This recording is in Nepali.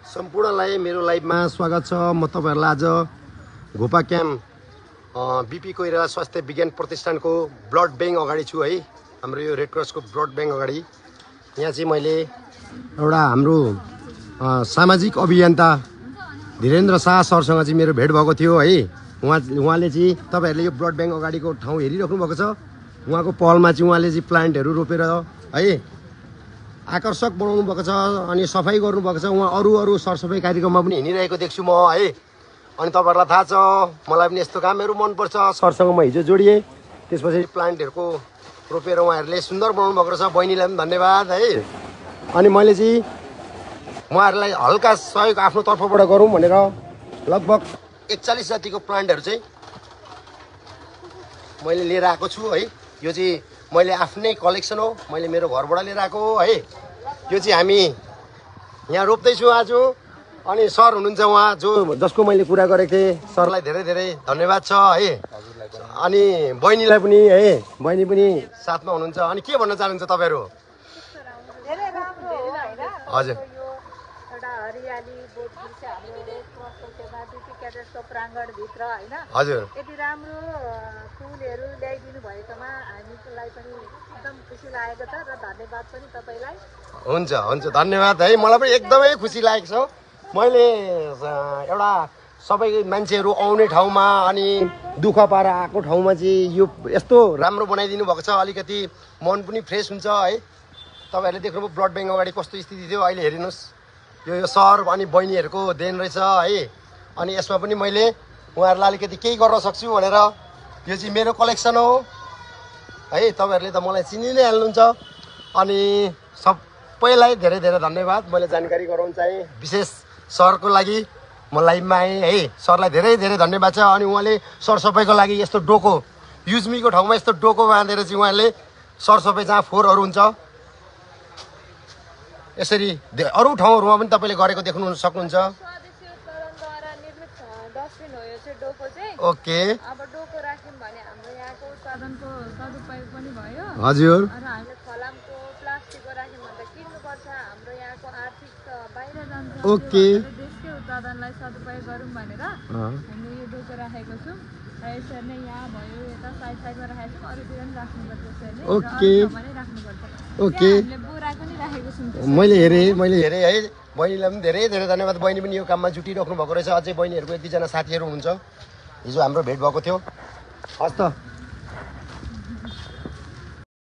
सम्पूर्णलाई मेरो लाइभमा स्वागत छ। म तपाईहरुलाई आज घोपा क्याम्प बीपी कोइराला स्वास्थ्य विज्ञान प्रतिष्ठानको ब्लड बैंक अगाडि छु है। हाम्रो यो रेड क्रसको ब्लड बैंक अगाडि यहाँ चाहिँ मैले एउटा हाम्रो सामाजिक अभियन्ता धीरेन्द्र शाह सरसँग चाहिँ मेरो भेट भएको थियो है। उहाँले चाहिँ तपाईहरुले यो ब्लड बैंक अगाडिको ठाउँ हेरिराख्नु भएको छ। उहाँको पहलमा चाहिँ उहाँले चाहिँ प्लान्टहरु रोपेर है आकर्षक बनाउनु भएको छ अनि सफाई गर्नु भएको छ। उहाँ अरू सरसफाई कार्यक्रममा पनि हिँडिरहेको देख्छु म है। अनि तपाईहरुलाई थाहा छ मलाई पनि यस्तो कामहरु मन पर्छ। सरसँग म हिजो जोडिए, त्यसपछि प्लान्टहरुको रोपेर उहाँहरुले सुन्दर बनाउनु भएको छ। बहिनीलाई पनि धन्यवाद है। अनि मैले चाहिँ उहाँहरुलाई हल्का सहयोग आफ्नो तर्फबाट गरौँ भनेर लगभग 41 जतिको प्लान्टहरु चाहिँ मैले लिएर आएको छु है। यो चाहिँ मैले आफ्नै कलेक्सन हो, मैले मेरो घरबाट लिएर आएको हो है। यो चाहिँ हामी यहाँ रोप्दैछु आज। अनि सर हुनुहुन्छ उहाँ जसको मैले कुरा गरेको थिएँ, सरलाई धेरै धेरै धन्यवाद छ है। अनि बहिनीलाई पनि है, बहिनी पनि साथमा हुनुहुन्छ। अनि के भन्न चाहनुहुन्छ तपाईहरु? हजुर प्राङ्गणभित्र हैन हजुर यति राम्रो फुलहरू ल्याइदिनु भएकोमा हामीलाई पनि एकदम खुसी लागेको छ र धन्यवाद पनि तपाईलाई। हुन्छ हुन्छ धन्यवाद है। मलाई पनि एकदमै खुसी लागेको छ। मैले एउटा सबै मान्छेहरू आउने ठाउँमा अनि दुःख पाएर आएको ठाउँमा चाहिँ यो यस्तो राम्रो बनाइदिनु भएको छ। अलिकति मन पनि फ्रेस हुन्छ है। तपाईहरुले देख्नुभयो ब्लड बैंक अगाडि कस्तो स्थिति थियो, अहिले हेरिनुस् यो सर अनि बहिनीहरूको देन रहेछ है। अनि यसमा पनि मैले उहाँहरुलाई अलिकति केही गर्न सक्छु भनेर यो चाहिँ मेरो कलेक्सन हो है। तपाईहरुले त मलाई चिनि नै हाल्नुहुन्छ। अनि सबैलाई धेरै धेरै धन्यवाद। मैले जानकारी गराउन चाहे विशेष सरको लागि म लाइभमा आएँ है। सरलाई धेरै धेरै धन्यवाद छ। अनि उहाँले सरसफाइको लागि यस्तो डोको युजमीको ठाउँमा यस्तो डोको बाँधेर चाहिँ उहाँले सरसफाइ जहाँ फोहोरहरू हुन्छ यसरी अरू ठाउँहरूमा पनि तपाईँले गरेको देख्नु सक्नुहुन्छ। ओके अब डोको राख्यौं भने हाम्रो यहाँको उत्पादनको सदुपयोग पनि भयो। हजुर र हामीले फलामको प्लास्टिकको राख्यौं भने त किन्नुपर्छ, हाम्रो यहाँको आर्थिक बाहिर जान्छ। ओके देशकै उत्पादनलाई सदुपयोग गरौँ भनेर हामीले यो डोको राखेको छौँ। र यसरी नै यहाँ भयो यता साइडमा राखेको छौँ, अरूतिर पनि राख्नुपर्छ यसरी। ओके राख्नुपर्छ। ओके हामीले बोरा पनि राखेको छौँ। मैले हेरेँ है। बहिनीलाई पनि धेरै धेरै धन्यवाद। बहिनी पनि यो काममा जुटिराख्नु भएको रहेछ। अझै बहिनीहरूको 1-2 जना साथीहरू हुनुहुन्छ। हिजो हाम्रो भेट भएको थियो। हस् त।